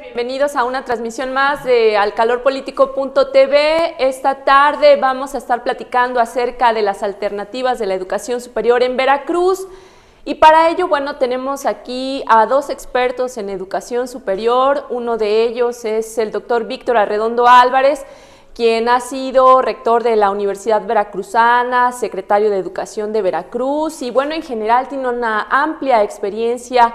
Bienvenidos a una transmisión más de alcalorpolitico.tv. Esta tarde vamos a estar platicando acerca de las alternativas de la educación superior en Veracruz. Y para ello, bueno, tenemos aquí a dos expertos en educación superior. Uno de ellos es el doctor Víctor Arredondo Álvarez, quien ha sido rector de la Universidad Veracruzana, secretario de Educación de Veracruz y, bueno, en general tiene una amplia experiencia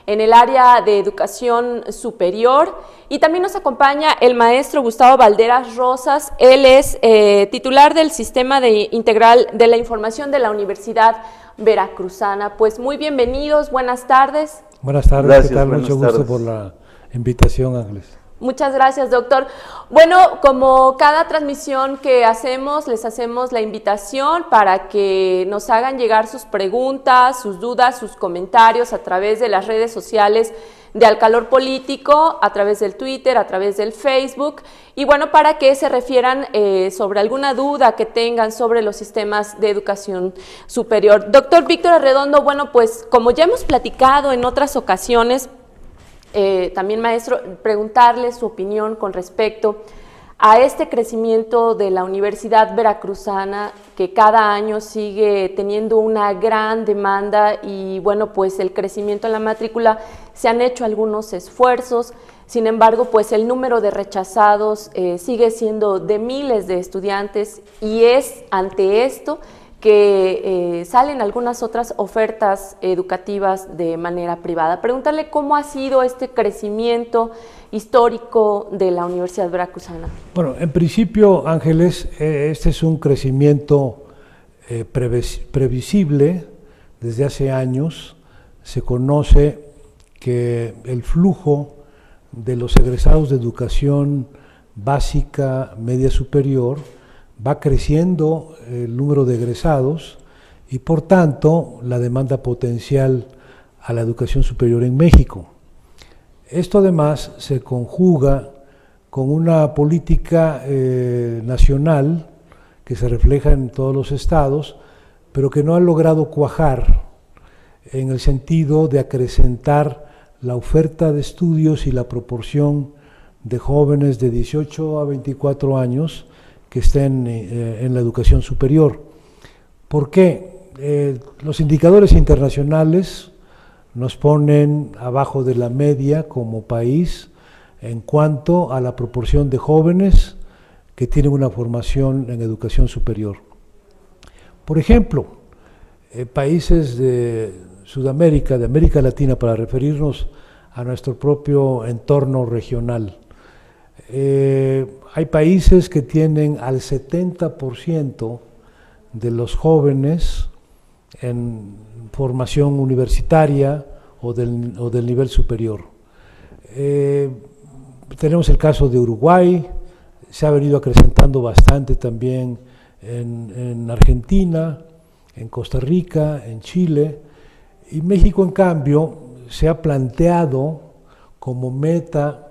en el área de educación superior. Y también nos acompaña el maestro Gustavo Valderas Rosas. Él es titular del Sistema Integral de la Información de la Universidad Veracruzana. Pues muy bienvenidos, buenas tardes. Buenas tardes, gracias, ¿qué tal? Mucho gusto por la invitación, Ángeles. Muchas gracias, doctor. Bueno, como cada transmisión que hacemos, les hacemos la invitación para que nos hagan llegar sus preguntas, sus dudas, sus comentarios a través de las redes sociales de Al Calor Político, a través del Twitter, a través del Facebook, y bueno, para que se refieran sobre alguna duda que tengan sobre los sistemas de educación superior. Doctor Víctor Arredondo, bueno, pues como ya hemos platicado en otras ocasiones, también, maestro, preguntarle su opinión con respecto a este crecimiento de la Universidad Veracruzana, que cada año sigue teniendo una gran demanda y, bueno, pues el crecimiento en la matrícula, se han hecho algunos esfuerzos. Sin embargo, pues el número de rechazados sigue siendo de miles de estudiantes, y es ante esto que salen algunas otras ofertas educativas de manera privada. Preguntarle cómo ha sido este crecimiento histórico de la Universidad Veracruzana. Bueno, en principio, Ángeles, este es un crecimiento previsible desde hace años. Se conoce que el flujo de los egresados de educación básica, media superior, va creciendo el número de egresados y, por tanto, la demanda potencial a la educación superior en México. Esto además se conjuga con una política nacional que se refleja en todos los estados, pero que no ha logrado cuajar en el sentido de acrecentar la oferta de estudios y la proporción de jóvenes de 18 a 24 años que estén en la educación superior. ¿Por qué? Los indicadores internacionales nos ponen abajo de la media como país en cuanto a la proporción de jóvenes que tienen una formación en educación superior. Por ejemplo, países de Sudamérica, de América Latina, para referirnos a nuestro propio entorno regional, hay países que tienen al 70% de los jóvenes en formación universitaria o del nivel superior. Tenemos el caso de Uruguay, se ha venido acrecentando bastante también en Argentina, en Costa Rica, en Chile, y México, en cambio, se ha planteado como meta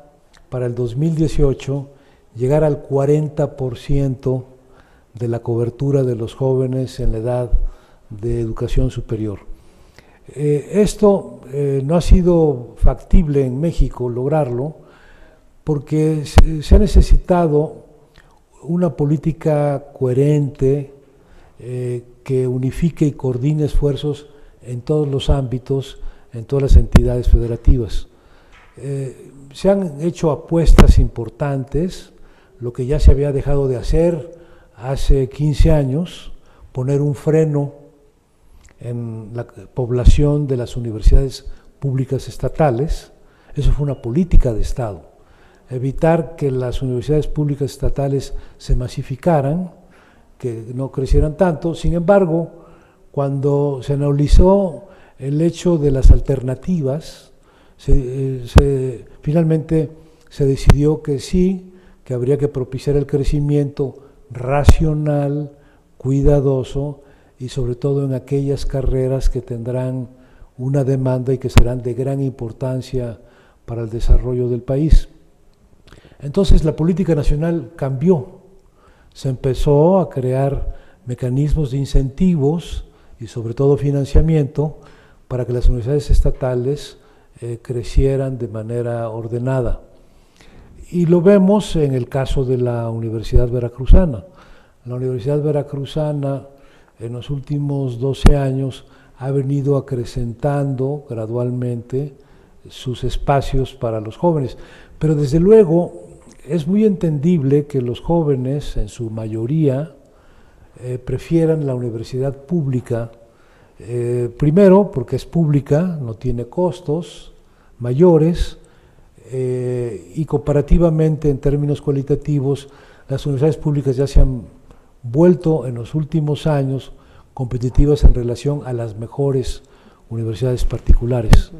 para el 2018 llegar al 40% de la cobertura de los jóvenes en la edad de educación superior. Esto no ha sido factible en México lograrlo porque se ha necesitado una política coherente que unifique y coordine esfuerzos en todos los ámbitos, en todas las entidades federativas. Se han hecho apuestas importantes, lo que ya se había dejado de hacer hace 15 años, poner un freno en la población de las universidades públicas estatales. Eso fue una política de Estado, evitar que las universidades públicas estatales se masificaran, que no crecieran tanto. Sin embargo, cuando se analizó el hecho de las alternativas, finalmente se decidió que sí, que habría que propiciar el crecimiento racional, cuidadoso y sobre todo en aquellas carreras que tendrán una demanda y que serán de gran importancia para el desarrollo del país. Entonces la política nacional cambió, se empezó a crear mecanismos de incentivos y sobre todo financiamiento para que las universidades estatales crecieran de manera ordenada. Y lo vemos en el caso de la Universidad Veracruzana. La Universidad Veracruzana en los últimos 12 años ha venido acrecentando gradualmente sus espacios para los jóvenes, pero desde luego es muy entendible que los jóvenes, en su mayoría, prefieran la universidad pública, primero porque es pública, no tiene costos mayores, y comparativamente en términos cualitativos, las universidades públicas ya se han vuelto en los últimos años competitivas en relación a las mejores universidades particulares.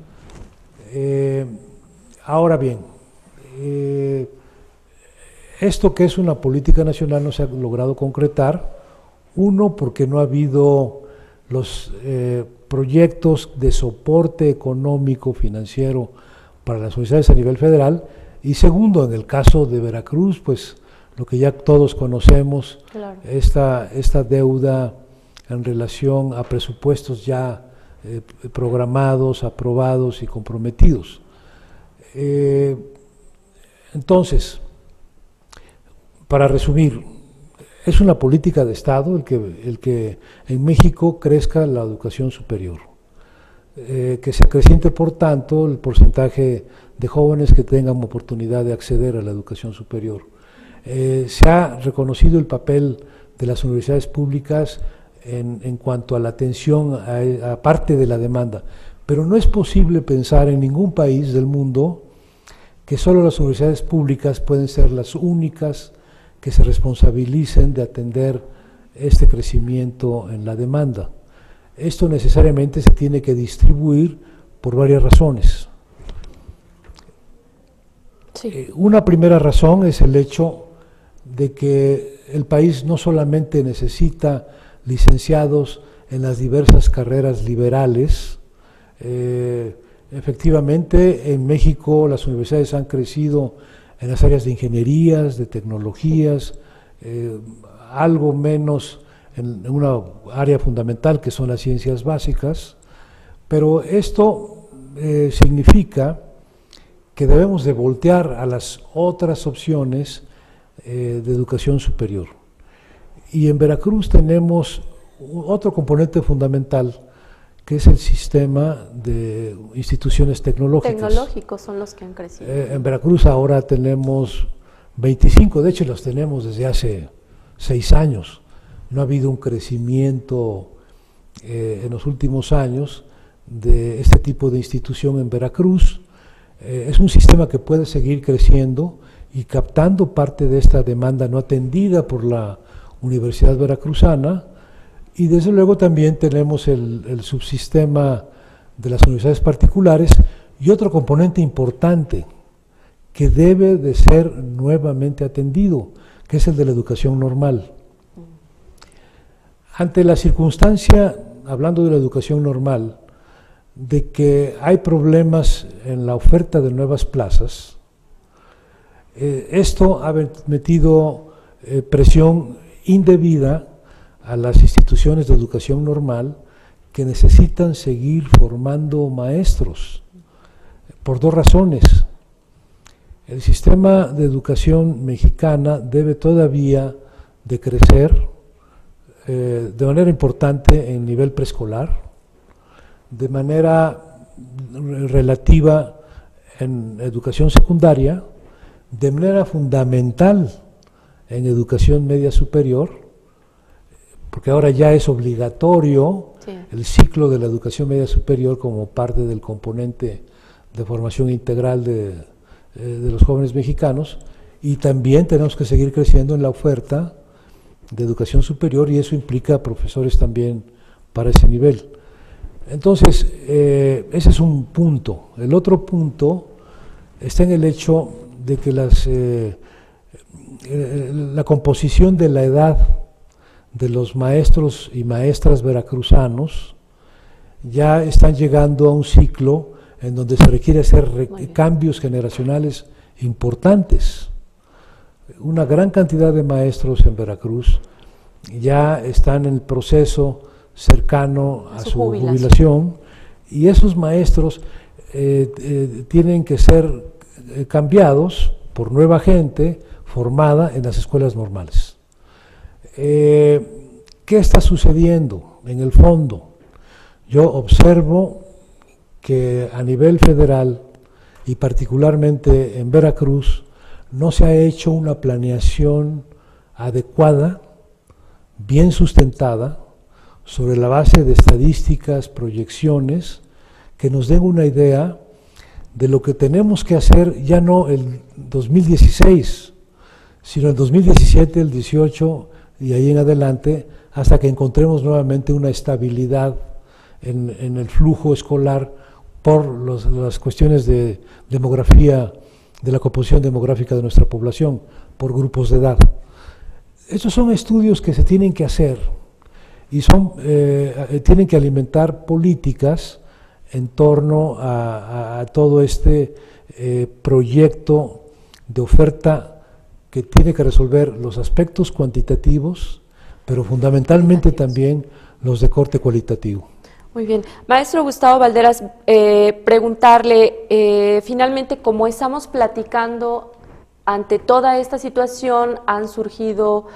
Ahora bien, esto que es una política nacional no se ha logrado concretar, uno, porque no ha habido los proyectos de soporte económico, financiero para las universidades a nivel federal, y segundo, en el caso de Veracruz, pues lo que ya todos conocemos, claro, esta deuda en relación a presupuestos ya programados, aprobados y comprometidos. Entonces, para resumir, es una política de Estado el que en México crezca la educación superior, que se acreciente por tanto el porcentaje de jóvenes que tengan oportunidad de acceder a la educación superior. Se ha reconocido el papel de las universidades públicas en cuanto a la atención a parte de la demanda, pero no es posible pensar en ningún país del mundo que solo las universidades públicas pueden ser las únicas que se responsabilicen de atender este crecimiento en la demanda. Esto necesariamente se tiene que distribuir por varias razones. Sí. Una primera razón es el hecho de que el país no solamente necesita licenciados en las diversas carreras liberales. Efectivamente, en México las universidades han crecido en las áreas de ingenierías, de tecnologías, algo menos en una área fundamental que son las ciencias básicas, pero esto significa que debemos de voltear a las otras opciones de educación superior. Y en Veracruz tenemos otro componente fundamental, que es el sistema de instituciones tecnológicas. Tecnológicos son los que han crecido. En Veracruz ahora tenemos 25, de hecho los tenemos desde hace 6 años. No ha habido un crecimiento en los últimos años de este tipo de institución en Veracruz. Es un sistema que puede seguir creciendo y captando parte de esta demanda no atendida por la Universidad Veracruzana, y desde luego también tenemos el subsistema de las universidades particulares, y otro componente importante que debe de ser nuevamente atendido, que es el de la educación normal. Ante la circunstancia, hablando de la educación normal, de que hay problemas en la oferta de nuevas plazas, esto ha metido presión indebida a las instituciones de educación normal que necesitan seguir formando maestros, por 2 razones. El sistema de educación mexicana debe todavía de crecer de manera importante en nivel preescolar, de manera relativa en educación secundaria, de manera fundamental en educación media superior, porque ahora ya es obligatorio el ciclo de la educación media superior como parte del componente de formación integral de los jóvenes mexicanos, y también tenemos que seguir creciendo en la oferta de educación superior, y eso implica profesores también para ese nivel. Entonces, ese es un punto. El otro punto está en el hecho de que la composición de la edad de los maestros y maestras veracruzanos ya están llegando a un ciclo en donde se requiere hacer cambios generacionales importantes. Una gran cantidad de maestros en Veracruz ya están en el proceso cercano a su jubilación, y esos maestros tienen que ser cambiados por nueva gente formada en las escuelas normales. ¿Qué está sucediendo en el fondo? Yo observo que a nivel federal y particularmente en Veracruz no se ha hecho una planeación adecuada, bien sustentada, sobre la base de estadísticas, proyecciones, que nos den una idea de lo que tenemos que hacer ya no el 2016, sino el 2017, el 18 y ahí en adelante, hasta que encontremos nuevamente una estabilidad en el flujo escolar por las cuestiones de demografía, de la composición demográfica de nuestra población, por grupos de edad. Estos son estudios que se tienen que hacer y tienen que alimentar políticas en torno a todo este proyecto de oferta que tiene que resolver los aspectos cuantitativos, pero fundamentalmente también los de corte cualitativo. Muy bien. Maestro Gustavo Valderas, preguntarle, finalmente, como estamos platicando, ante toda esta situación han surgido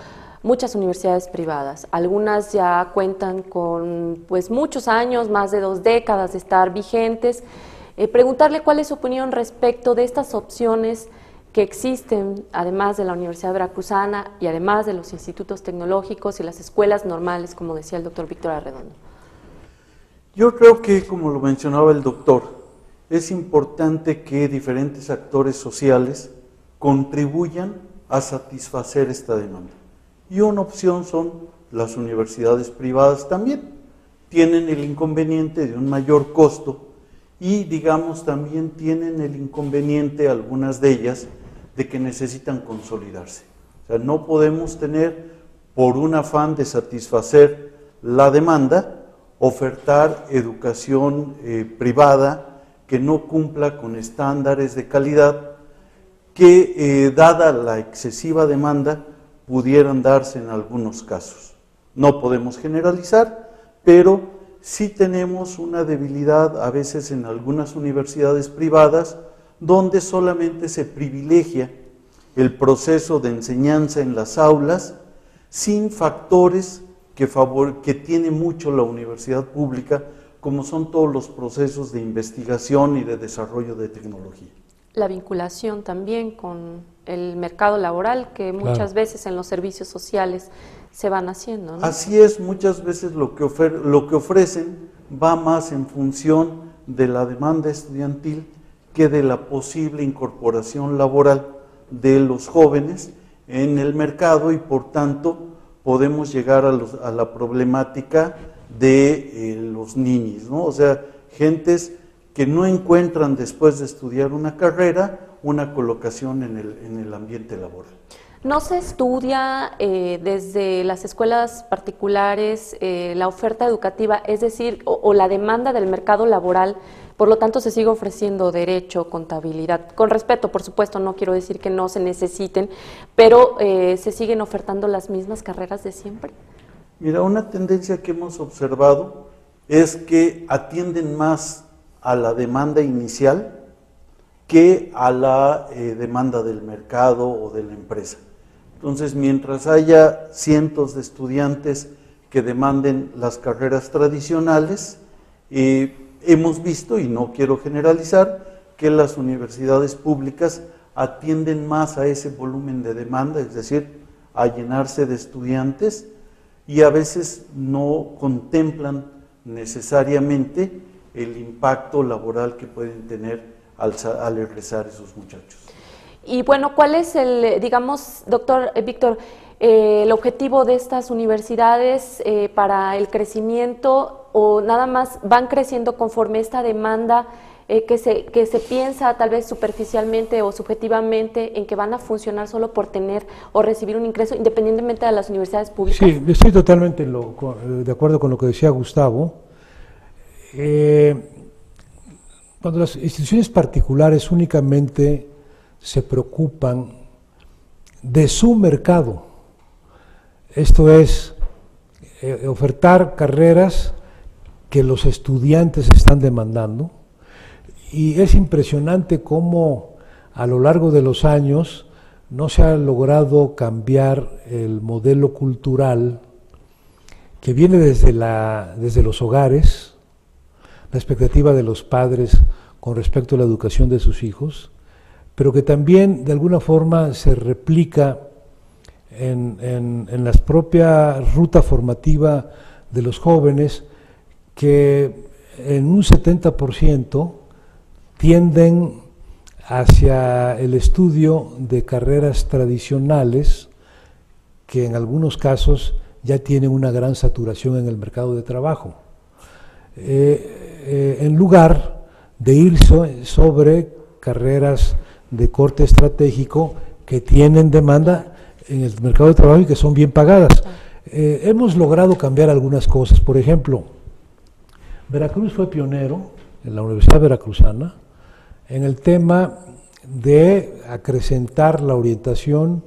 muchas universidades privadas. Algunas ya cuentan con pues muchos años, más de 2 décadas de estar vigentes. Preguntarle cuál es su opinión respecto de estas opciones que existen, además de la Universidad Veracruzana y además de los institutos tecnológicos y las escuelas normales, como decía el doctor Víctor Arredondo. Yo creo que, como lo mencionaba el doctor, es importante que diferentes actores sociales contribuyan a satisfacer esta demanda. Y una opción son las universidades privadas también. Tienen el inconveniente de un mayor costo y, digamos, también tienen el inconveniente, algunas de ellas, de que necesitan consolidarse. O sea, no podemos tener, por un afán de satisfacer la demanda, ofertar educación privada que no cumpla con estándares de calidad que, dada la excesiva demanda, pudieran darse en algunos casos. No podemos generalizar, pero sí tenemos una debilidad a veces en algunas universidades privadas donde solamente se privilegia el proceso de enseñanza en las aulas sin factores que tiene mucho la universidad pública, como son todos los procesos de investigación y de desarrollo de tecnología. La vinculación también con el mercado laboral, que muchas veces en los servicios sociales se van haciendo, ¿no? Así es, muchas veces lo que ofrecen va más en función de la demanda estudiantil que de la posible incorporación laboral de los jóvenes en el mercado, y por tanto podemos llegar a la problemática de los niños, ¿no? O sea, gentes que no encuentran después de estudiar una carrera una colocación en el ambiente laboral. ¿No se estudia desde las escuelas particulares la oferta educativa, es decir, o la demanda del mercado laboral? Por lo tanto, se sigue ofreciendo derecho, contabilidad, con respeto, por supuesto, no quiero decir que no se necesiten, pero ¿se siguen ofertando las mismas carreras de siempre? Mira, una tendencia que hemos observado es que atienden más a la demanda inicial que a la demanda del mercado o de la empresa. Entonces, mientras haya cientos de estudiantes que demanden las carreras tradicionales, hemos visto, y no quiero generalizar, que las universidades públicas atienden más a ese volumen de demanda, es decir, a llenarse de estudiantes, y a veces no contemplan necesariamente el impacto laboral que pueden tener al egresar esos muchachos. Y bueno, ¿cuál es digamos, doctor Víctor, el objetivo de estas universidades para el crecimiento, o nada más van creciendo conforme esta demanda que se piensa tal vez superficialmente o subjetivamente en que van a funcionar solo por tener o recibir un ingreso independientemente de las universidades públicas? Sí, estoy totalmente de acuerdo con lo que decía Gustavo. Cuando las instituciones particulares únicamente se preocupan de su mercado, esto es, ofertar carreras que los estudiantes están demandando, Y es impresionante cómo a lo largo de los años no se ha logrado cambiar el modelo cultural que viene desde los hogares, la expectativa de los padres con respecto a la educación de sus hijos, pero que también de alguna forma se replica en la propia ruta formativa de los jóvenes, que en un 70% tienden hacia el estudio de carreras tradicionales que en algunos casos ya tienen una gran saturación en el mercado de trabajo, en lugar de ir sobre carreras de corte estratégico que tienen demanda en el mercado de trabajo y que son bien pagadas. Hemos logrado cambiar algunas cosas. Por ejemplo, Veracruz fue pionero en la Universidad Veracruzana en el tema de acrecentar la orientación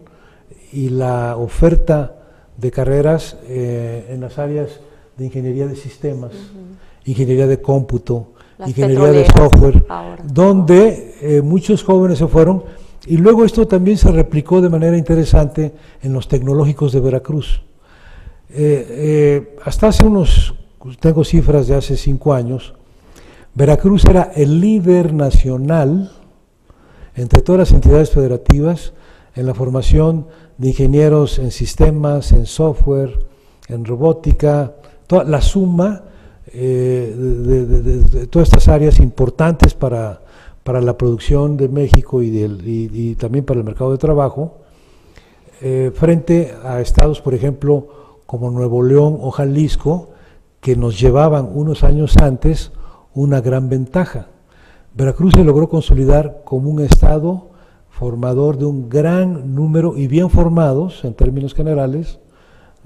y la oferta de carreras en las áreas de ingeniería de sistemas, ingeniería de cómputo, ingeniería de software, ahora, donde muchos jóvenes se fueron, y luego esto también se replicó de manera interesante en los tecnológicos de Veracruz. Hasta hace tengo cifras de hace 5 años, Veracruz era el líder nacional entre todas las entidades federativas en la formación de ingenieros en sistemas, en software, en robótica, toda la suma de todas estas áreas importantes para la producción de México y también para el mercado de trabajo, frente a estados, por ejemplo, como Nuevo León o Jalisco, que nos llevaban unos años antes una gran ventaja. Veracruz se logró consolidar como un estado formador de un gran número y bien formados, en términos generales,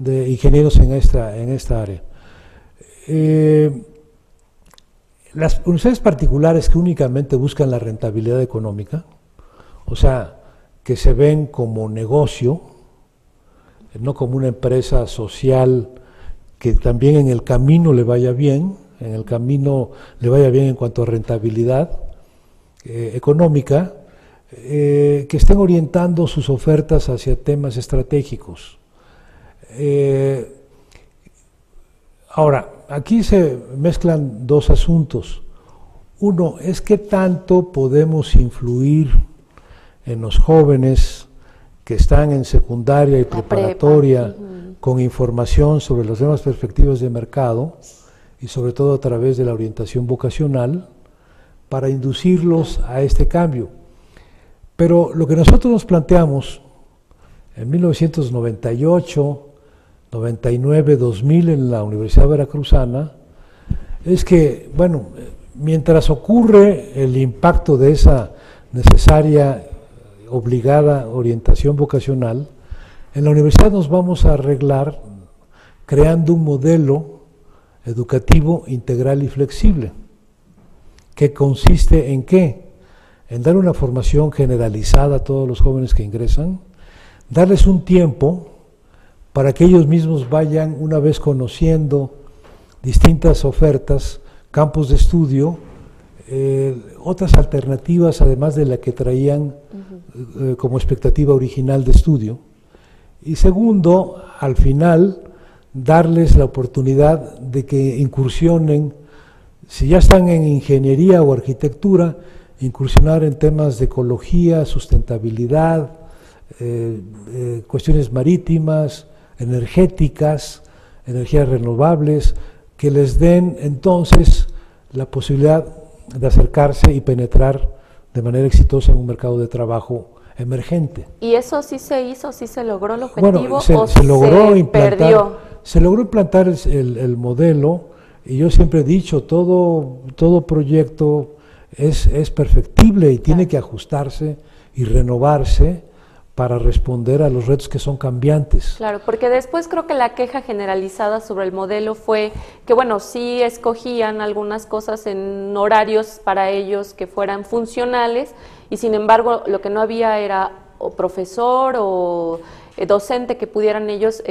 de ingenieros en esta área. Las universidades particulares que únicamente buscan la rentabilidad económica, o sea, que se ven como negocio, no como una empresa social que también en el camino le vaya bien, en cuanto a rentabilidad económica, que estén orientando sus ofertas hacia temas estratégicos. Ahora, aquí se mezclan dos asuntos. Uno es qué tanto podemos influir en los jóvenes que están en secundaria y preparatoria con información sobre las nuevas perspectivas de mercado y sobre todo a través de la orientación vocacional para inducirlos a este cambio. Pero lo que nosotros nos planteamos en 1998, 99, 2000 en la Universidad Veracruzana es que, bueno, mientras ocurre el impacto de esa necesaria, obligada orientación vocacional, en la universidad nos vamos a arreglar creando un modelo educativo integral y flexible, que consiste en ¿qué? En dar una formación generalizada a todos los jóvenes que ingresan, darles un tiempo para que ellos mismos vayan una vez conociendo distintas ofertas, campos de estudio, otras alternativas además de la que traían como expectativa original de estudio. Y segundo, al final, darles la oportunidad de que incursionen, si ya están en ingeniería o arquitectura, incursionar en temas de ecología, sustentabilidad, cuestiones marítimas, energéticas, energías renovables, que les den entonces la posibilidad de acercarse y penetrar de manera exitosa en un mercado de trabajo emergente. ¿Y eso sí se hizo, sí se logró el objetivo o se logró implantar el modelo? Y yo siempre he dicho, todo proyecto es perfectible y tiene que ajustarse y renovarse para responder a los retos que son cambiantes. Claro, porque después creo que la queja generalizada sobre el modelo fue que, bueno, sí escogían algunas cosas en horarios para ellos que fueran funcionales y sin embargo lo que no había era o profesor o docente que pudieran ellos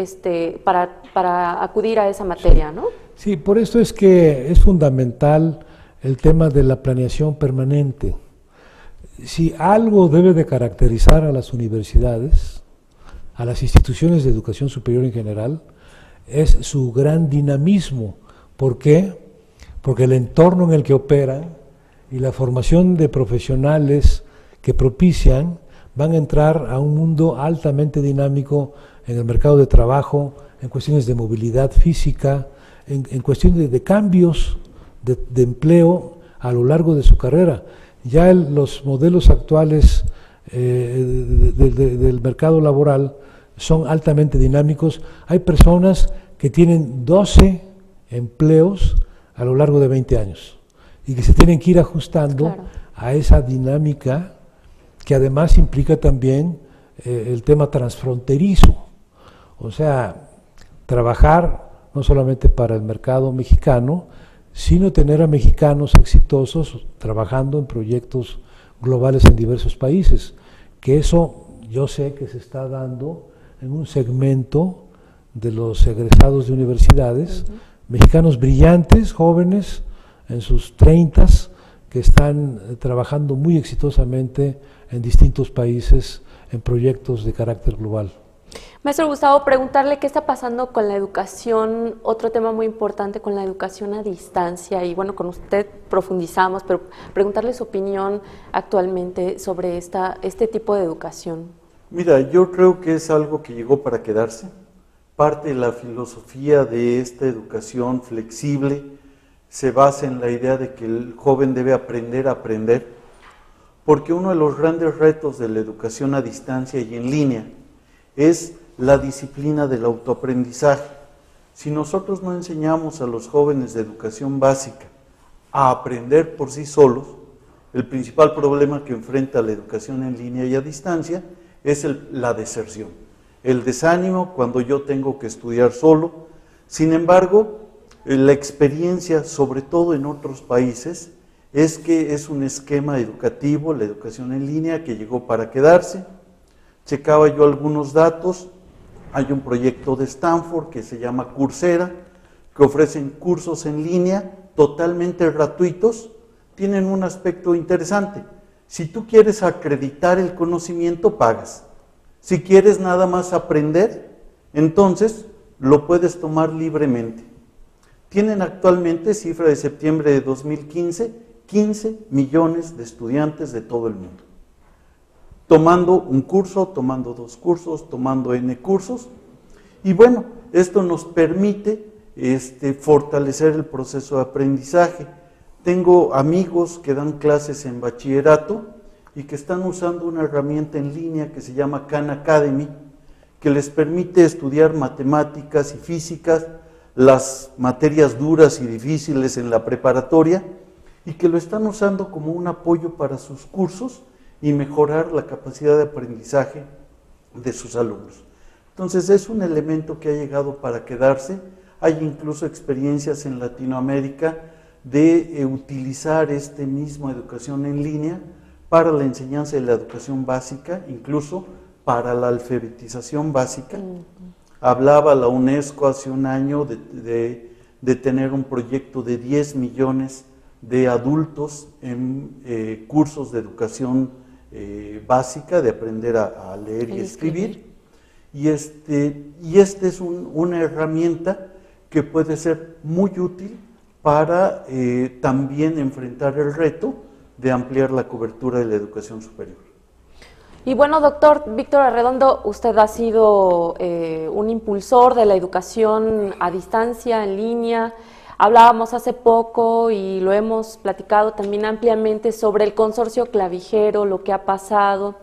para acudir a esa materia, ¿no? Sí, por eso es que es fundamental el tema de la planeación permanente. Si algo debe de caracterizar a las universidades, a las instituciones de educación superior en general, es su gran dinamismo. ¿Por qué? Porque el entorno en el que operan y la formación de profesionales que propician van a entrar a un mundo altamente dinámico en el mercado de trabajo, en cuestiones de movilidad física, en cuestiones de cambios de empleo a lo largo de su carrera. Ya los modelos actuales del mercado laboral son altamente dinámicos. Hay personas que tienen 12 empleos a lo largo de 20 años y que se tienen que ir ajustando a esa dinámica, que además implica también el tema transfronterizo. O sea, trabajar no solamente para el mercado mexicano, sino tener a mexicanos exitosos trabajando en proyectos globales en diversos países, que eso yo sé que se está dando en un segmento de los egresados de universidades, mexicanos brillantes, jóvenes, en sus 30s, que están trabajando muy exitosamente en distintos países en proyectos de carácter global. Maestro Gustavo, preguntarle qué está pasando con la educación, otro tema muy importante con la educación a distancia, y bueno, con usted profundizamos, pero preguntarle su opinión actualmente sobre este tipo de educación. Mira, yo creo que es algo que llegó para quedarse. Parte de la filosofía de esta educación flexible se basa en la idea de que el joven debe aprender a aprender, porque uno de los grandes retos de la educación a distancia y en línea es la disciplina del autoaprendizaje. Si nosotros no enseñamos a los jóvenes de educación básica a aprender por sí solos, el principal problema que enfrenta la educación en línea y a distancia es la deserción, el desánimo cuando yo tengo que estudiar solo. Sin embargo, la experiencia, sobre todo en otros países, es que es un esquema educativo, la educación en línea, que llegó para quedarse. Checaba yo algunos datos. Hay un proyecto de Stanford que se llama Coursera, que ofrecen cursos en línea totalmente gratuitos. Tienen un aspecto interesante. Si tú quieres acreditar el conocimiento, pagas. Si quieres nada más aprender, entonces lo puedes tomar libremente. Tienen actualmente, cifra de septiembre de 2015, 15 millones de estudiantes de todo el mundo, tomando un curso, tomando 2 cursos, tomando N cursos. Y bueno, esto nos permite fortalecer el proceso de aprendizaje. Tengo amigos que dan clases en bachillerato y que están usando una herramienta en línea que se llama Khan Academy, que les permite estudiar matemáticas y físicas, las materias duras y difíciles en la preparatoria, y que lo están usando como un apoyo para sus cursos y mejorar la capacidad de aprendizaje de sus alumnos. Entonces es un elemento que ha llegado para quedarse. Hay incluso experiencias en Latinoamérica de utilizar mismo educación en línea para la enseñanza de la educación básica, incluso para la alfabetización básica. Hablaba la UNESCO hace un año de tener un proyecto de 10 millones de adultos en cursos de educación básica, de aprender a leer y escribir. Y esta es una herramienta que puede ser muy útil para también enfrentar el reto de ampliar la cobertura de la educación superior. Y bueno, doctor Víctor Arredondo, usted ha sido un impulsor de la educación a distancia, en línea. Hablábamos hace poco y lo hemos platicado también ampliamente sobre el consorcio clavijero, lo que ha pasado.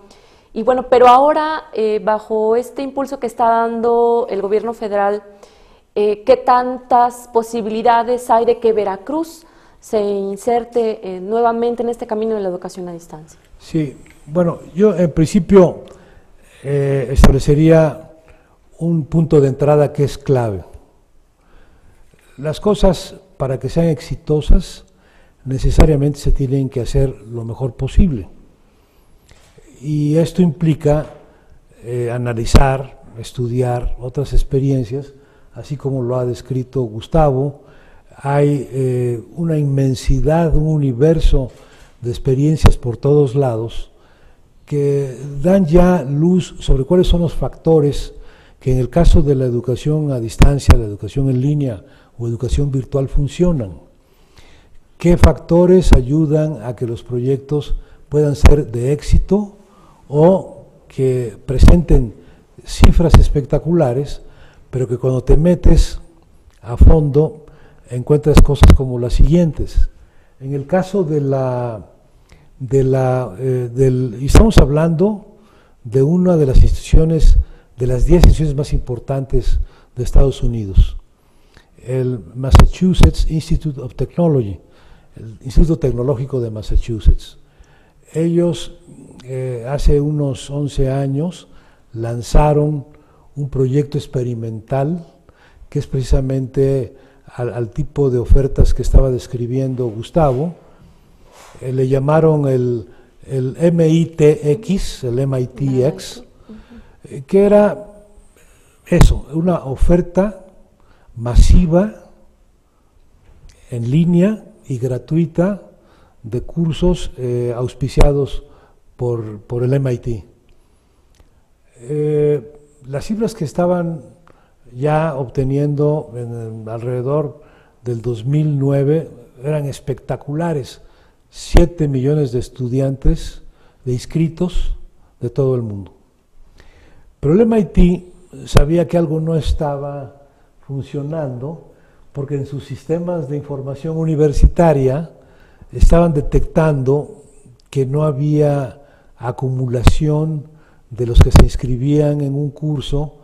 Y bueno, pero ahora, bajo este impulso que está dando el gobierno federal, ¿qué tantas posibilidades hay de que Veracruz se inserte nuevamente en este camino de la educación a distancia? Sí, bueno, yo en principio establecería un punto de entrada que es clave. Las cosas, para que sean exitosas, necesariamente se tienen que hacer lo mejor posible. Y esto implica analizar, estudiar otras experiencias, así como lo ha descrito Gustavo, hay una inmensidad, un universo de experiencias por todos lados que dan ya luz sobre cuáles son los factores que en el caso de la educación a distancia, la educación en línea o educación virtual funcionan. ¿Qué factores ayudan a que los proyectos puedan ser de éxito o que presenten cifras espectaculares, pero que cuando te metes a fondo encuentras cosas como las siguientes? En el caso y estamos hablando de una de las instituciones, de las 10 instituciones más importantes de Estados Unidos, el Massachusetts Institute of Technology, el Instituto Tecnológico de Massachusetts. Ellos hace unos 11 años lanzaron un proyecto experimental que es precisamente al tipo de ofertas que estaba describiendo Gustavo. Le llamaron el MITx, el MITx, que era eso, una oferta masiva en línea y gratuita de cursos auspiciados por el MIT. Las cifras que estaban ya obteniendo alrededor del 2009 eran espectaculares. 7 millones de estudiantes, de inscritos de todo el mundo. Pero el MIT sabía que algo no estaba funcionando porque en sus sistemas de información universitaria estaban detectando que no había acumulación de los que se inscribían en un curso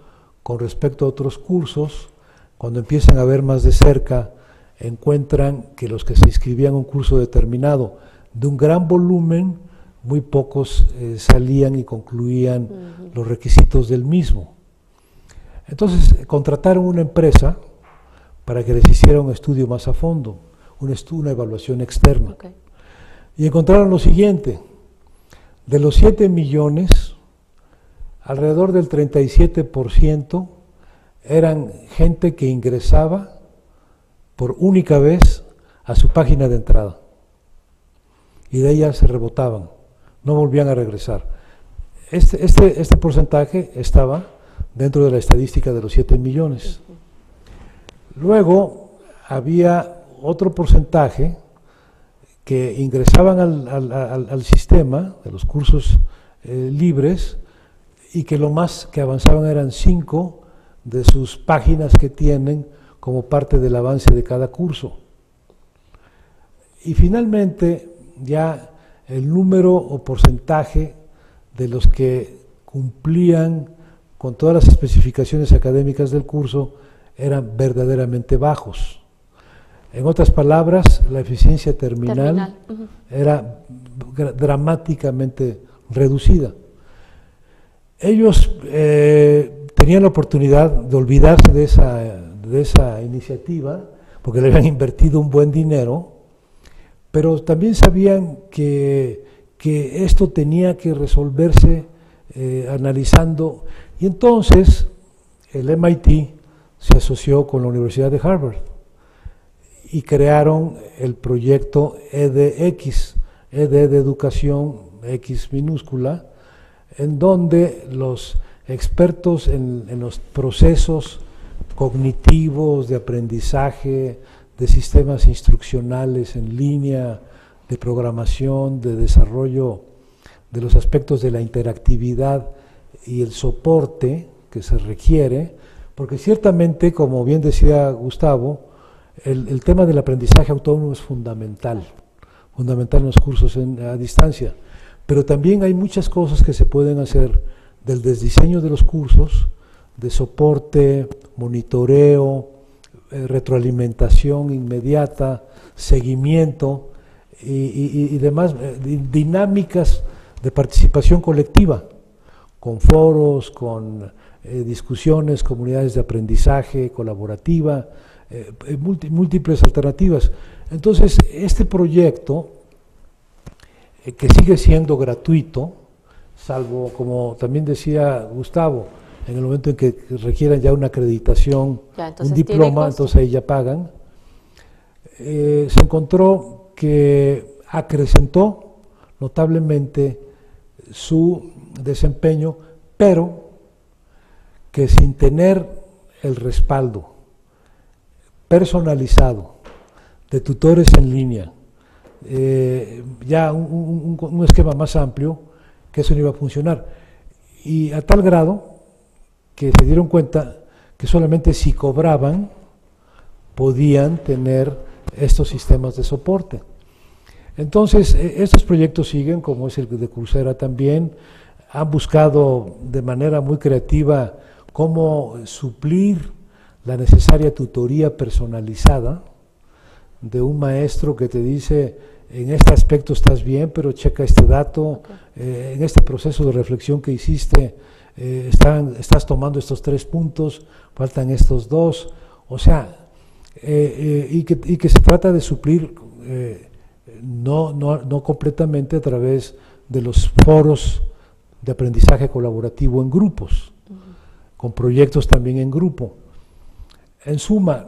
con respecto a otros cursos. Cuando empiezan a ver más de cerca, encuentran que los que se inscribían en un curso determinado de un gran volumen, muy pocos salían y concluían los requisitos del mismo. Entonces contrataron una empresa para que les hiciera un estudio más a fondo, una evaluación externa. Okay. Y encontraron lo siguiente: de los 7 millones, alrededor del 37% eran gente que ingresaba por única vez a su página de entrada y de ella se rebotaban, no volvían a regresar. Este porcentaje estaba dentro de la estadística de los 7 millones. Luego había otro porcentaje que ingresaban al sistema de los cursos libres y que lo más que avanzaban eran 5 de sus páginas que tienen como parte del avance de cada curso. Y finalmente ya el número o porcentaje de los que cumplían con todas las especificaciones académicas del curso eran verdaderamente bajos. En otras palabras, la eficiencia terminal. Era dramáticamente reducida. Ellos tenían la oportunidad de olvidarse de esa iniciativa, porque le habían invertido un buen dinero, pero también sabían que esto tenía que resolverse analizando, y entonces el MIT se asoció con la Universidad de Harvard y crearon el proyecto EdX, ED de educación, X minúscula, en donde los expertos en los procesos cognitivos, de aprendizaje, de sistemas instruccionales en línea, de programación, de desarrollo de los aspectos de la interactividad y el soporte que se requiere, porque ciertamente, como bien decía Gustavo, el tema del aprendizaje autónomo es fundamental en los cursos a distancia, pero también hay muchas cosas que se pueden hacer del desdiseño de los cursos, de soporte, monitoreo, retroalimentación inmediata, seguimiento y demás dinámicas de participación colectiva, con foros, con discusiones, comunidades de aprendizaje colaborativa, múltiples alternativas. Entonces, este proyecto, que sigue siendo gratuito, salvo, como también decía Gustavo, en el momento en que requieran ya una acreditación, un diploma, entonces ahí ya pagan. se encontró que acrecentó notablemente su desempeño, pero que sin tener el respaldo personalizado de tutores en línea, ya un esquema más amplio, que eso no iba a funcionar. Y a tal grado que se dieron cuenta que solamente si cobraban podían tener estos sistemas de soporte. Entonces, estos proyectos siguen, como es el de Coursera también, han buscado de manera muy creativa cómo suplir la necesaria tutoría personalizada de un maestro que te dice, en este aspecto estás bien, pero checa este dato, en este proceso de reflexión que hiciste, estás tomando estos 3 puntos, faltan estos 2, o sea, y que se trata de suplir, no completamente a través de los foros de aprendizaje colaborativo en grupos, con proyectos también en grupo. En suma,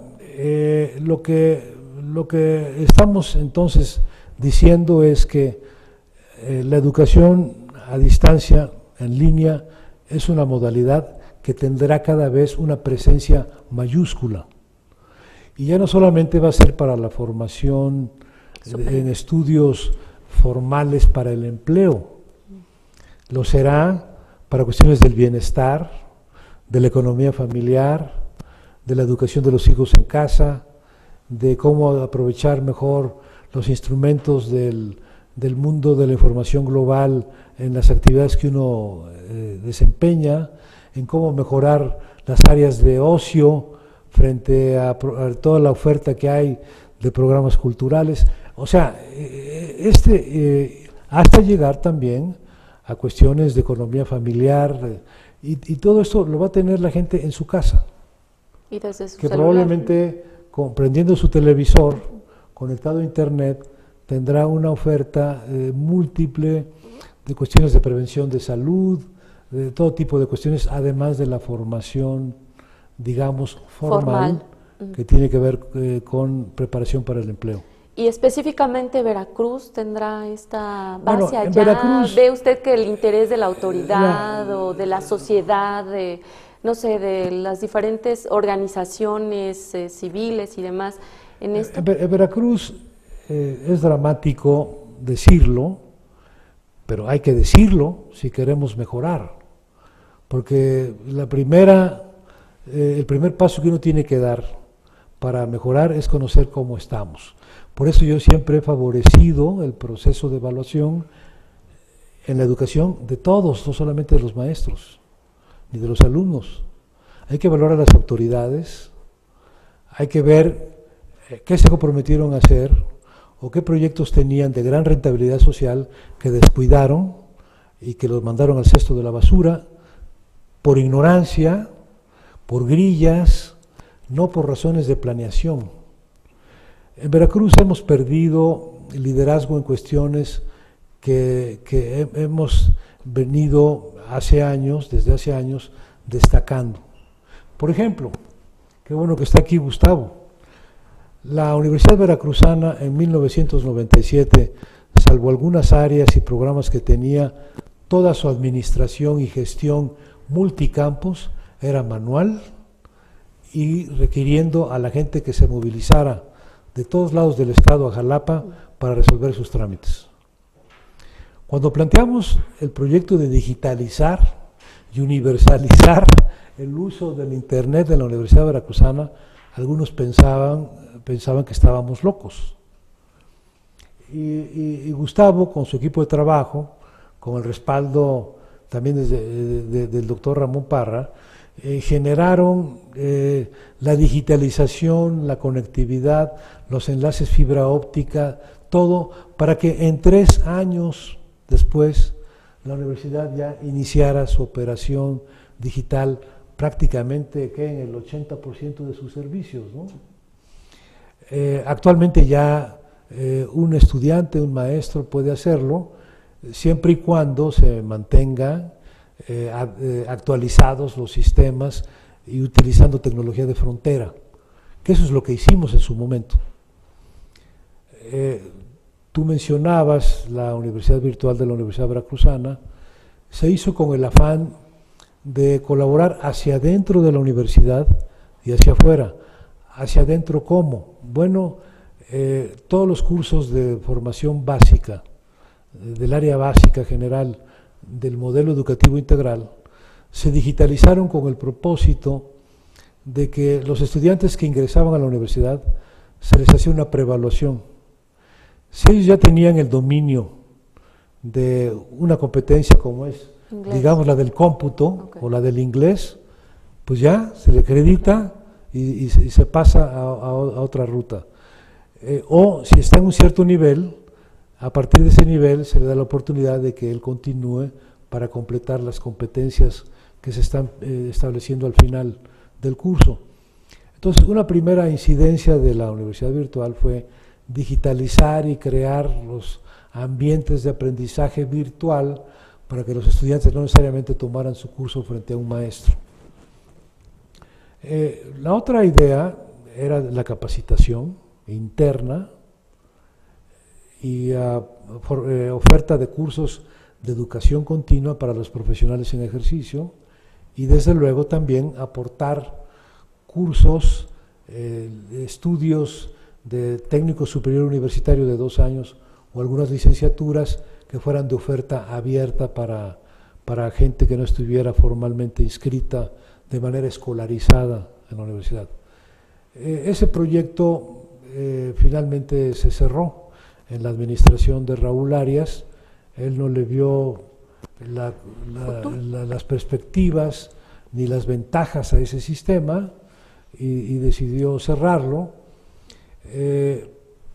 lo que estamos entonces diciendo es que la educación a distancia, en línea, es una modalidad que tendrá cada vez una presencia mayúscula. Y ya no solamente va a ser para la formación en estudios formales para el empleo, lo será para cuestiones del bienestar, de la economía familiar, de la educación de los hijos en casa, de cómo aprovechar mejor los instrumentos del mundo de la información global en las actividades que uno desempeña, en cómo mejorar las áreas de ocio frente a toda la oferta que hay de programas culturales. O sea, hasta llegar también a cuestiones de economía familiar, y todo esto lo va a tener la gente en su casa. Y desde su que celular, probablemente, prendiendo su televisor, conectado a internet, tendrá una oferta múltiple de cuestiones de prevención de salud, de todo tipo de cuestiones, además de la formación, digamos, formal. Que tiene que ver con preparación para el empleo. Y específicamente Veracruz tendrá esta base, bueno, allá. Veracruz, ¿Ve usted que el interés de la autoridad o de la sociedad, no sé, de las diferentes organizaciones civiles y demás en esto? En Veracruz es dramático decirlo, pero hay que decirlo si queremos mejorar, porque el primer paso que uno tiene que dar para mejorar es conocer cómo estamos. Por eso yo siempre he favorecido el proceso de evaluación en la educación de todos, no solamente de los maestros, ni de los alumnos. Hay que evaluar a las autoridades, hay que ver qué se comprometieron a hacer o qué proyectos tenían de gran rentabilidad social que descuidaron y que los mandaron al cesto de la basura por ignorancia, por grillas, no por razones de planeación. En Veracruz hemos perdido liderazgo en cuestiones que hemos venido desde hace años, destacando. Por ejemplo, qué bueno que está aquí Gustavo, la Universidad Veracruzana en 1997, salvo algunas áreas y programas que tenía, toda su administración y gestión multicampus era manual, y requiriendo a la gente que se movilizara de todos lados del estado a Jalapa para resolver sus trámites. Cuando planteamos el proyecto de digitalizar y universalizar el uso del Internet de la Universidad Veracruzana, algunos pensaban que estábamos locos. Y Gustavo, con su equipo de trabajo, con el respaldo también del doctor Ramón Parra, generaron la digitalización, la conectividad, los enlaces fibra óptica, todo para que en 3 años después la universidad ya iniciara su operación digital prácticamente en el 80% de sus servicios, ¿no? Actualmente ya un estudiante, un maestro puede hacerlo siempre y cuando se mantenga actualizados los sistemas y utilizando tecnología de frontera, que eso es lo que hicimos en su momento. Tú mencionabas la Universidad Virtual de la Universidad Veracruzana, se hizo con el afán de colaborar hacia adentro de la universidad y hacia afuera. ¿Hacia adentro cómo? Bueno, todos los cursos de formación básica, del área básica general del modelo educativo integral, se digitalizaron con el propósito de que los estudiantes que ingresaban a la universidad se les hacía una preevaluación. Si ellos ya tenían el dominio de una competencia como es, inglés, digamos, la del cómputo o la del inglés, pues ya se le acredita y se pasa a otra ruta. O si está en un cierto nivel, a partir de ese nivel se le da la oportunidad de que él continúe para completar las competencias que se están estableciendo al final del curso. Entonces, una primera incidencia de la universidad virtual fue digitalizar y crear los ambientes de aprendizaje virtual para que los estudiantes no necesariamente tomaran su curso frente a un maestro. La otra idea era la capacitación interna y oferta de cursos de educación continua para los profesionales en ejercicio y desde luego también aportar cursos, estudios de técnico superior universitario de 2 años o algunas licenciaturas que fueran de oferta abierta para gente que no estuviera formalmente inscrita de manera escolarizada en la universidad. Ese proyecto finalmente se cerró en la administración de Raúl Arias. Él no le vio las perspectivas ni las ventajas a ese sistema y decidió cerrarlo.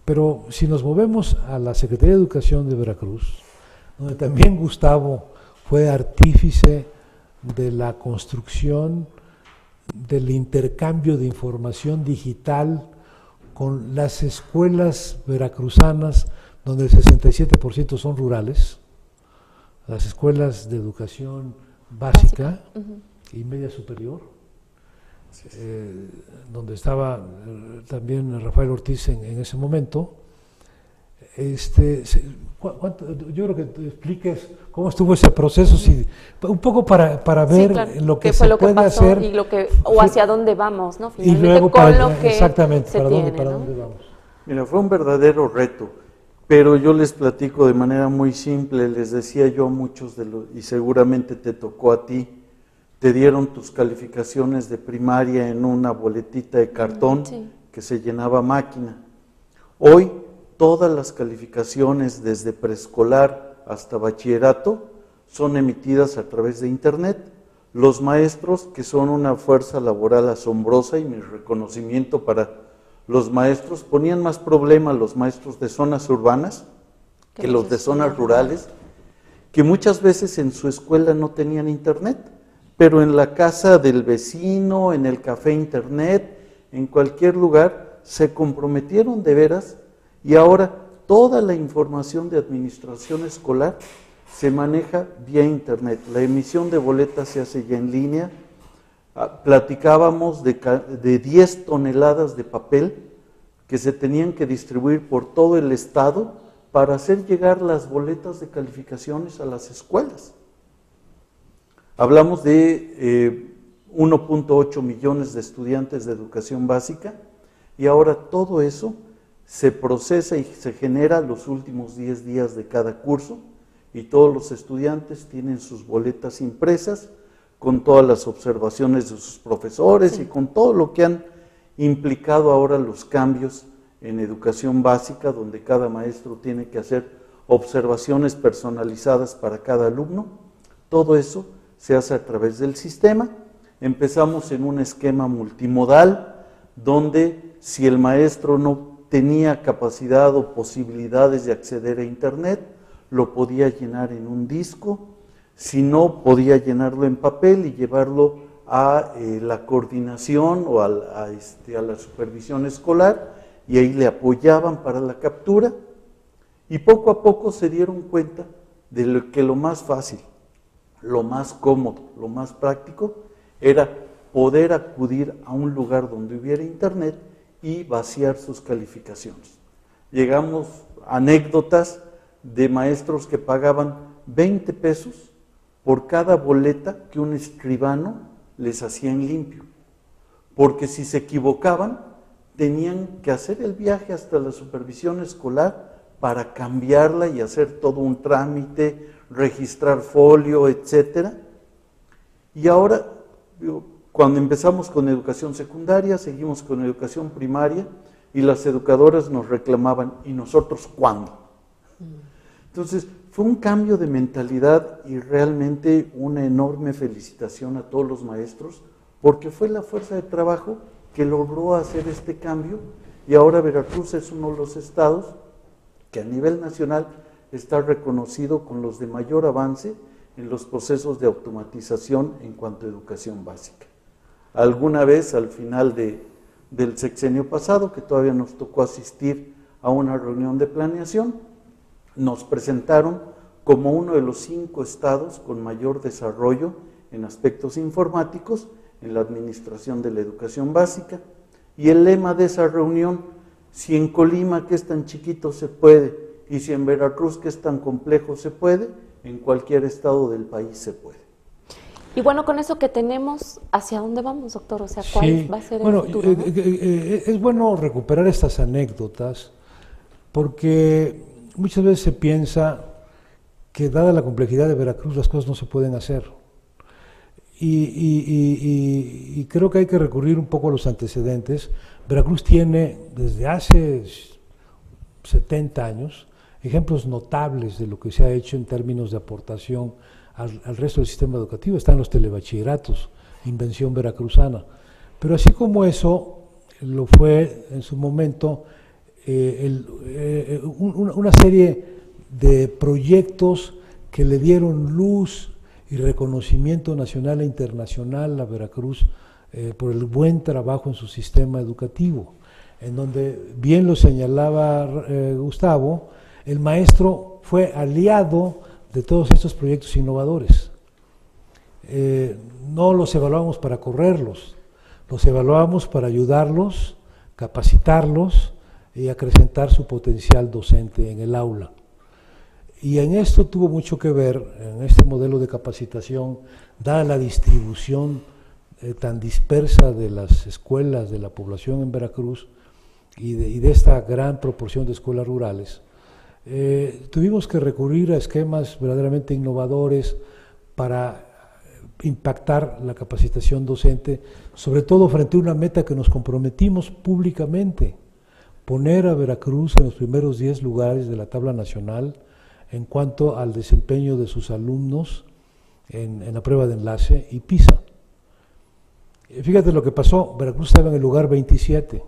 Pero si nos movemos a la Secretaría de Educación de Veracruz, donde también Gustavo fue artífice de la construcción del intercambio de información digital con las escuelas veracruzanas, donde el 67% son rurales, las escuelas de educación básica y media superior, donde estaba también Rafael Ortiz en ese momento. Yo creo que te expliques cómo estuvo ese proceso, un poco para ver, sí, claro, lo que se puede hacer y o hacia dónde vamos, ¿no? Finalmente, y luego con lo que exactamente se tiene, para dónde vamos. Mira, fue un verdadero reto, pero yo les platico de manera muy simple. Les decía yo a muchos y seguramente te tocó a ti, te dieron tus calificaciones de primaria en una boletita de cartón que se llenaba a máquina. Hoy todas las calificaciones desde preescolar hasta bachillerato son emitidas a través de internet. Los maestros, que son una fuerza laboral asombrosa, y mi reconocimiento para los maestros, ponían más problema los maestros de zonas urbanas que los de zonas rurales, que muchas veces en su escuela no tenían internet, pero en la casa del vecino, en el café internet, en cualquier lugar, se comprometieron de veras. Y ahora toda la información de administración escolar se maneja vía internet. La emisión de boletas se hace ya en línea. Platicábamos de 10 toneladas de papel que se tenían que distribuir por todo el estado para hacer llegar las boletas de calificaciones a las escuelas. Hablamos de 1.8 millones de estudiantes de educación básica y ahora todo eso se procesa y se genera los últimos 10 días de cada curso y todos los estudiantes tienen sus boletas impresas con todas las observaciones de sus profesores y con todo lo que han implicado ahora los cambios en educación básica, donde cada maestro tiene que hacer observaciones personalizadas para cada alumno. Todo eso se hace a través del sistema. Empezamos en un esquema multimodal, donde si el maestro no tenía capacidad o posibilidades de acceder a internet, lo podía llenar en un disco, si no, podía llenarlo en papel y llevarlo a la coordinación o a la supervisión escolar, y ahí le apoyaban para la captura, y poco a poco se dieron cuenta de que lo más fácil, lo más cómodo, lo más práctico, era poder acudir a un lugar donde hubiera internet y vaciar sus calificaciones. llegamos a anécdotas de maestros que pagaban 20 pesos por cada boleta que un escribano les hacía en limpio, porque si se equivocaban, tenían que hacer el viaje hasta la supervisión escolar para cambiarla y hacer todo un trámite, registrar folio, etcétera. Y ahora, cuando empezamos con educación secundaria, seguimos con educación primaria, y las educadoras nos reclamaban, ¿y nosotros cuándo? Entonces, fue un cambio de mentalidad y realmente una enorme felicitación a todos los maestros, porque fue la fuerza de trabajo que logró hacer este cambio, y ahora Veracruz es uno de los estados que a nivel nacional está reconocido con los de mayor avance en los procesos de automatización en cuanto a educación básica. Alguna vez al final del sexenio pasado, que todavía nos tocó asistir a una reunión de planeación, nos presentaron como uno de los 5 estados con mayor desarrollo en aspectos informáticos en la administración de la educación básica, y el lema de esa reunión: si en Colima, que es tan chiquito, se puede, y si en Veracruz, que es tan complejo, se puede, en cualquier estado del país se puede. Y bueno, con eso que tenemos, ¿hacia dónde vamos, doctor? O sea, ¿cuál va a ser el futuro? ¿No? Es bueno recuperar estas anécdotas, porque muchas veces se piensa que, dada la complejidad de Veracruz, las cosas no se pueden hacer. Y creo que hay que recurrir un poco a los antecedentes. Veracruz tiene, desde hace 70 años, ejemplos notables de lo que se ha hecho en términos de aportación al resto del sistema educativo. Están los telebachilleratos, invención veracruzana. Pero así como eso, lo fue en su momento una serie de proyectos que le dieron luz y reconocimiento nacional e internacional a Veracruz por el buen trabajo en su sistema educativo, en donde, bien lo señalaba Gustavo, el maestro fue aliado de todos estos proyectos innovadores. No los evaluamos para correrlos, los evaluamos para ayudarlos, capacitarlos y acrecentar su potencial docente en el aula. Y en esto tuvo mucho que ver, en este modelo de capacitación, dada la distribución tan dispersa de las escuelas de la población en Veracruz y de esta gran proporción de escuelas rurales, tuvimos que recurrir a esquemas verdaderamente innovadores para impactar la capacitación docente, sobre todo frente a una meta que nos comprometimos públicamente: poner a Veracruz en los primeros 10 lugares de la tabla nacional en cuanto al desempeño de sus alumnos en la prueba de enlace y PISA. Fíjate lo que pasó: Veracruz estaba en el lugar 27,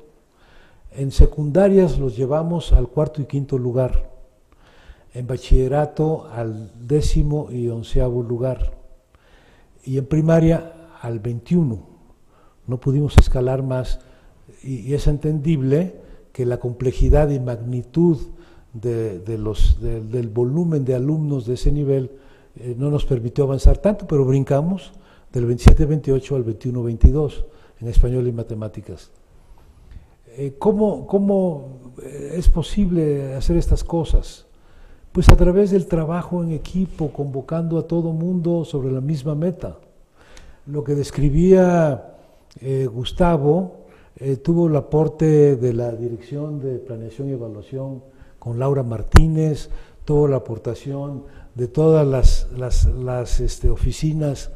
en secundarias los llevamos al 4.º y 5.º lugar, en bachillerato al 10.º y 11.º lugar, y en primaria al 21. No pudimos escalar más, y es entendible que la complejidad y magnitud del volumen de alumnos de ese nivel no nos permitió avanzar tanto, pero brincamos del 27-28 al 21-22 en español y matemáticas. ¿Cómo es posible hacer estas cosas? Pues a través del trabajo en equipo, convocando a todo mundo sobre la misma meta. Lo que describía Gustavo tuvo el aporte de la Dirección de Planeación y Evaluación con Laura Martínez, toda la aportación de todas las oficinas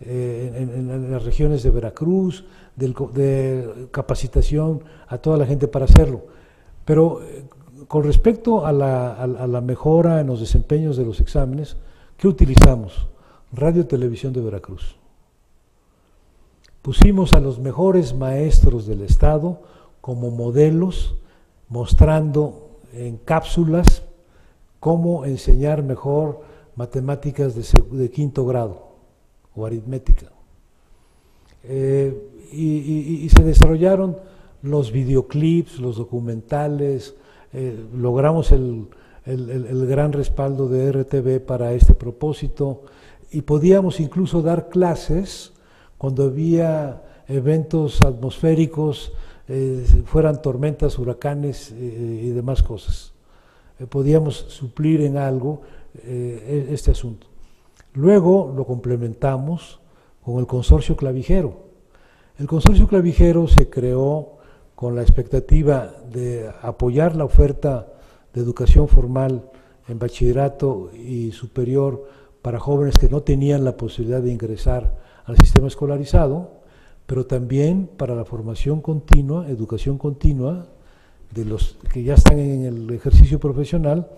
en las regiones de Veracruz, de capacitación a toda la gente para hacerlo. Pero con respecto a la mejora en los desempeños de los exámenes, ¿qué utilizamos? Radio y Televisión de Veracruz. Pusimos a los mejores maestros del estado como modelos, mostrando en cápsulas cómo enseñar mejor matemáticas de 5.º grado o aritmética. Y se desarrollaron los videoclips, los documentales, logramos el gran respaldo de RTV para este propósito, y podíamos incluso dar clases cuando había eventos atmosféricos fueran tormentas, huracanes y demás cosas. Podíamos suplir en algo este asunto. Luego lo complementamos con el consorcio clavijero. El consorcio clavijero se creó con la expectativa de apoyar la oferta de educación formal en bachillerato y superior para jóvenes que no tenían la posibilidad de ingresar al sistema escolarizado, pero también para la formación continua, educación continua, de los que ya están en el ejercicio profesional,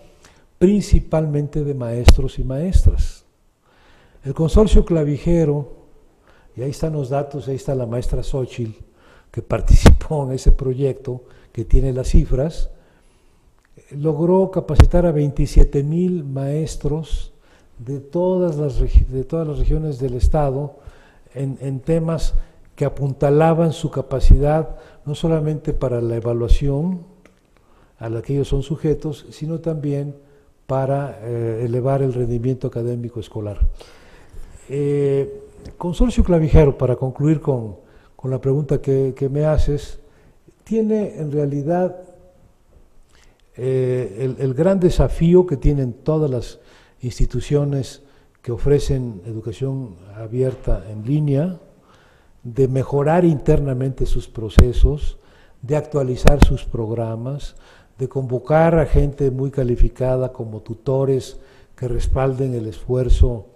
principalmente de maestros y maestras. El consorcio clavijero, y ahí están los datos, ahí está la maestra Xochitl, que participó en ese proyecto, que tiene las cifras, logró capacitar a 27,000 maestros de todas las regiones del Estado en temas que apuntalaban su capacidad, no solamente para la evaluación a la que ellos son sujetos, sino también para elevar el rendimiento académico escolar. Consorcio Clavijero, para concluir con la pregunta que me haces, tiene en realidad el gran desafío que tienen todas las instituciones que ofrecen educación abierta en línea, de mejorar internamente sus procesos, de actualizar sus programas, de convocar a gente muy calificada como tutores que respalden el esfuerzo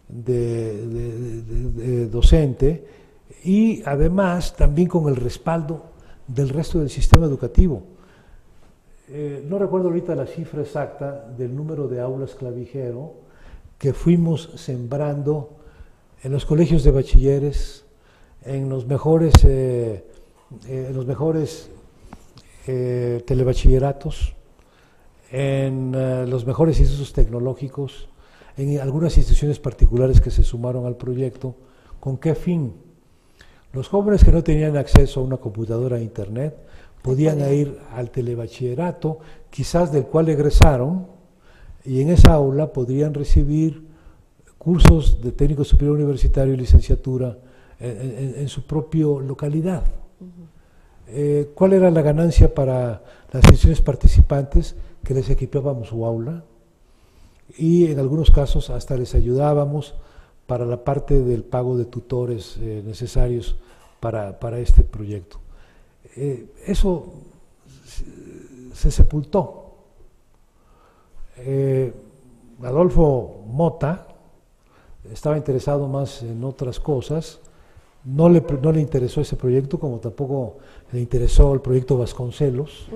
de docente, y además también con el respaldo del resto del sistema educativo. No recuerdo ahorita la cifra exacta del número de aulas clavijero que fuimos sembrando en los colegios de bachilleres, en los mejores telebachilleratos, en los mejores institutos tecnológicos, en algunas instituciones particulares que se sumaron al proyecto. ¿Con qué fin? Los jóvenes que no tenían acceso a una computadora e internet podían ir al telebachillerato, quizás del cual egresaron, y en esa aula podrían recibir cursos de técnico superior universitario y licenciatura en su propia localidad. ¿Cuál era la ganancia para las instituciones participantes? Que les equipábamos su aula y en algunos casos hasta les ayudábamos para la parte del pago de tutores necesarios para este proyecto. Eso se sepultó. Adolfo Mota estaba interesado más en otras cosas, no le interesó ese proyecto, como tampoco le interesó el proyecto Vasconcelos,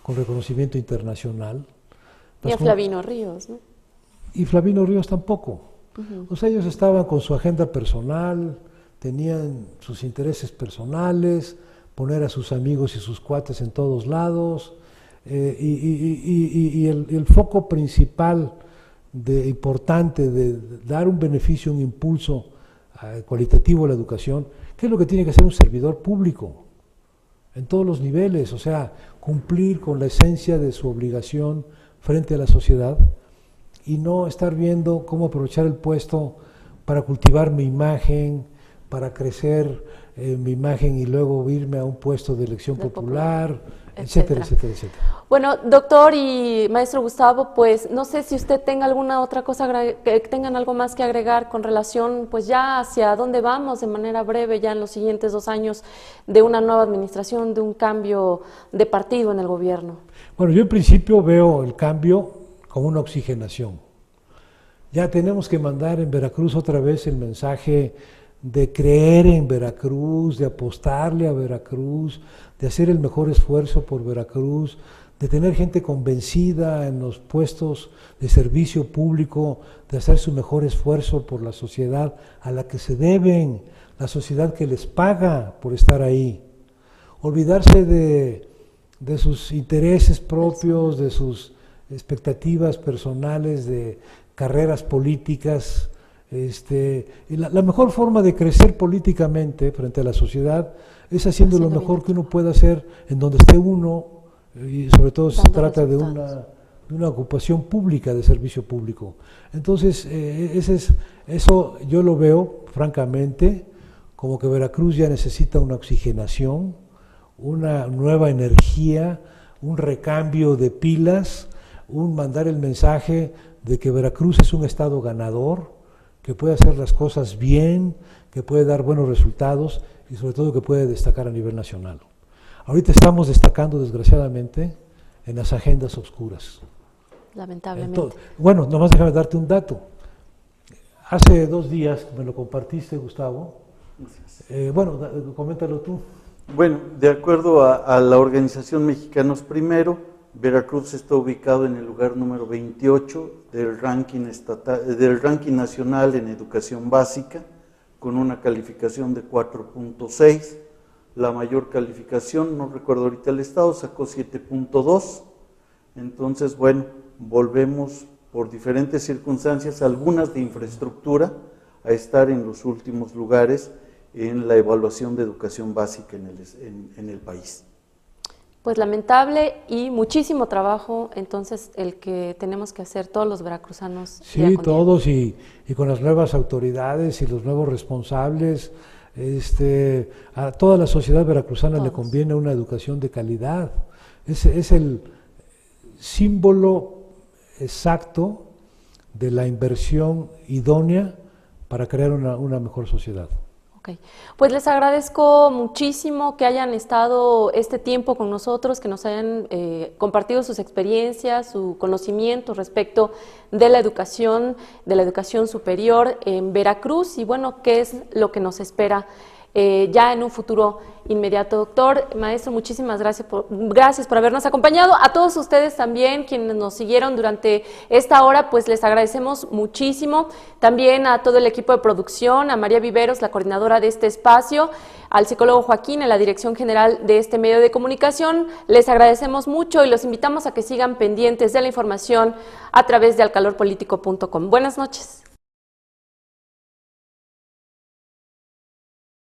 con reconocimiento internacional. Y a Flavino Ríos, ¿no? Y Flavino Ríos tampoco. O sea, ellos estaban con su agenda personal, tenían sus intereses personales, poner a sus amigos y sus cuates en todos lados, y el foco principal importante de dar un beneficio, un impulso cualitativo a la educación, ¿qué es lo que tiene que hacer un servidor público? En todos los niveles, o sea, cumplir con la esencia de su obligación frente a la sociedad y no estar viendo cómo aprovechar el puesto para cultivar mi imagen, para crecer mi imagen y luego irme a un puesto de elección popular, etcétera, etcétera, etcétera. Bueno, doctor y maestro Gustavo, pues no sé si usted tenga alguna otra cosa, que tengan algo más que agregar con relación, pues ya hacia dónde vamos de manera breve ya en los siguientes 2 años de una nueva administración, de un cambio de partido en el gobierno. Bueno, yo en principio veo el cambio como una oxigenación. Ya tenemos que mandar en Veracruz otra vez el mensaje de creer en Veracruz, de apostarle a Veracruz, de hacer el mejor esfuerzo por Veracruz, de tener gente convencida en los puestos de servicio público, de hacer su mejor esfuerzo por la sociedad a la que se deben, la sociedad que les paga por estar ahí. Olvidarse de sus intereses propios, de sus expectativas personales, de carreras políticas. Y la mejor forma de crecer políticamente frente a la sociedad es haciendo lo mejor que uno pueda hacer en donde esté uno, y sobre todo si se trata de una ocupación pública, de servicio público. Entonces, eso yo lo veo, francamente, como que Veracruz ya necesita una oxigenación, una nueva energía, un recambio de pilas, un mandar el mensaje de que Veracruz es un estado ganador, que puede hacer las cosas bien, que puede dar buenos resultados y sobre todo que puede destacar a nivel nacional. Ahorita estamos destacando, desgraciadamente, en las agendas oscuras. Lamentablemente. Bueno, nomás déjame darte un dato. Hace 2 días me lo compartiste, Gustavo. Bueno, coméntalo tú. Bueno, de acuerdo a la organización Mexicanos Primero, Veracruz está ubicado en el lugar número 28 del ranking nacional en educación básica, con una calificación de 4.6. La mayor calificación, no recuerdo ahorita el estado, sacó 7.2. Entonces, bueno, volvemos por diferentes circunstancias, algunas de infraestructura, a estar en los últimos lugares en la evaluación de educación básica en el país. Pues lamentable y muchísimo trabajo, entonces, el que tenemos que hacer todos los veracruzanos. Sí, todos, y con las nuevas autoridades y los nuevos responsables. A toda la sociedad veracruzana le conviene una educación de calidad. Es el símbolo exacto de la inversión idónea para crear una mejor sociedad. Okay. Pues les agradezco muchísimo que hayan estado este tiempo con nosotros, que nos hayan compartido sus experiencias, su conocimiento respecto de la educación superior en Veracruz y bueno, qué es lo que nos espera ya en un futuro inmediato. Doctor, maestro, muchísimas gracias por habernos acompañado. A todos ustedes también, quienes nos siguieron durante esta hora, pues les agradecemos muchísimo. También a todo el equipo de producción, a María Viveros, la coordinadora de este espacio, al psicólogo Joaquín, en la dirección general de este medio de comunicación. Les agradecemos mucho y los invitamos a que sigan pendientes de la información a través de alcalorpolitico.com. Buenas noches.